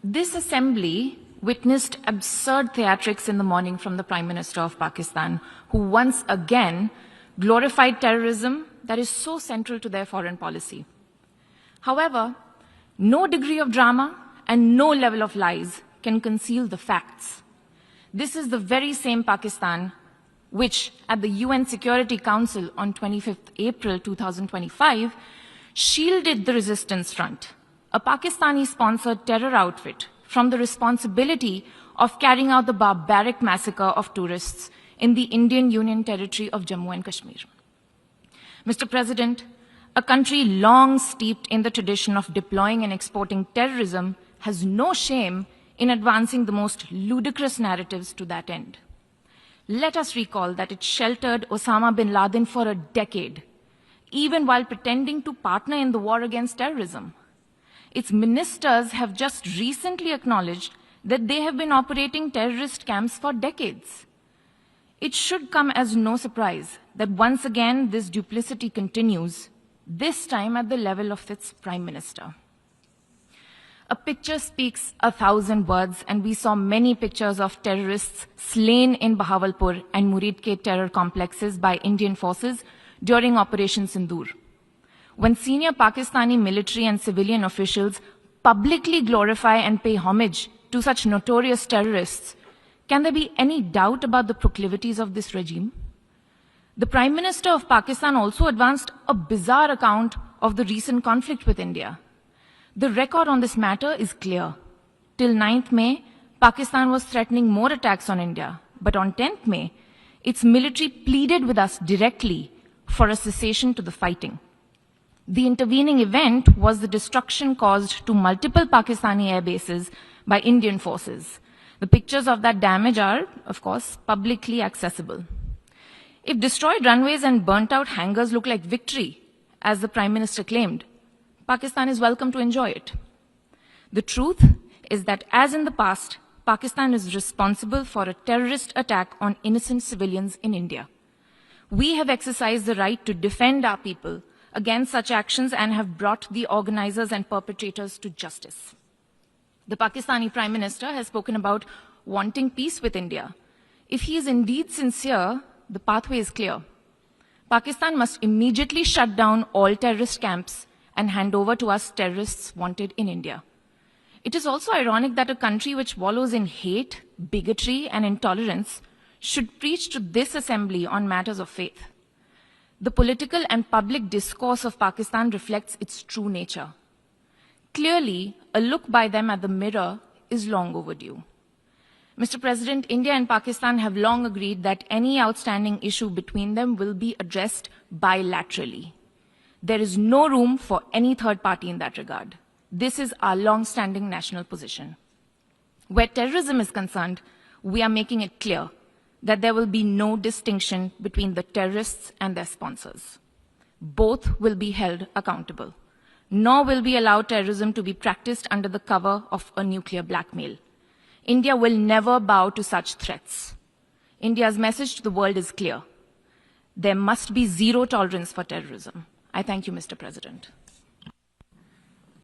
This assembly witnessed absurd theatrics in the morning from the Prime Minister of Pakistan, who once again glorified terrorism that is so central to their foreign policy. However, no degree of drama and no level of lies can conceal the facts. This is the very same Pakistan which, at the UN Security Council on 25th April 2025, shielded the Resistance Front, a Pakistani-sponsored terror outfit, from the responsibility of carrying out the barbaric massacre of tourists in the Indian Union territory of Jammu and Kashmir. Mr. President, a country long steeped in the tradition of deploying and exporting terrorism has no shame in advancing the most ludicrous narratives to that end. Let us recall that it sheltered Osama bin Laden for a decade, even while pretending to partner in the war against terrorism. Its ministers have just recently acknowledged that they have been operating terrorist camps for decades. It should come as no surprise that once again this duplicity continues, this time at the level of its Prime Minister. A picture speaks 1,000 words, and we saw many pictures of terrorists slain in Bahawalpur and Muridke terror complexes by Indian forces during Operation Sindoor. When senior Pakistani military and civilian officials publicly glorify and pay homage to such notorious terrorists, can there be any doubt about the proclivities of this regime? The Prime Minister of Pakistan also advanced a bizarre account of the recent conflict with India. The record on this matter is clear. Till 9th May, Pakistan was threatening more attacks on India. But on 10th May, its military pleaded with us directly for a cessation to the fighting. The intervening event was the destruction caused to multiple Pakistani air bases by Indian forces. The pictures of that damage are, of course, publicly accessible. If destroyed runways and burnt-out hangars look like victory, as the Prime Minister claimed, Pakistan is welcome to enjoy it. The truth is that, as in the past, Pakistan is responsible for a terrorist attack on innocent civilians in India. We have exercised the right to defend our people against such actions and have brought the organizers and perpetrators to justice. The Pakistani Prime Minister has spoken about wanting peace with India. If he is indeed sincere, the pathway is clear. Pakistan must immediately shut down all terrorist camps and hand over to us terrorists wanted in India. It is also ironic that a country which wallows in hate, bigotry, and intolerance should preach to this assembly on matters of faith. The political and public discourse of Pakistan reflects its true nature. Clearly, a look by them at the mirror is long overdue. Mr. President, India and Pakistan have long agreed that any outstanding issue between them will be addressed bilaterally. There is no room for any third party in that regard. This is our long-standing national position. Where terrorism is concerned, we are making it clear that there will be no distinction between the terrorists and their sponsors. Both will be held accountable. Nor will we allow terrorism to be practiced under the cover of a nuclear blackmail. India will never bow to such threats. India's message to the world is clear. There must be zero tolerance for terrorism. I thank you, Mr. President.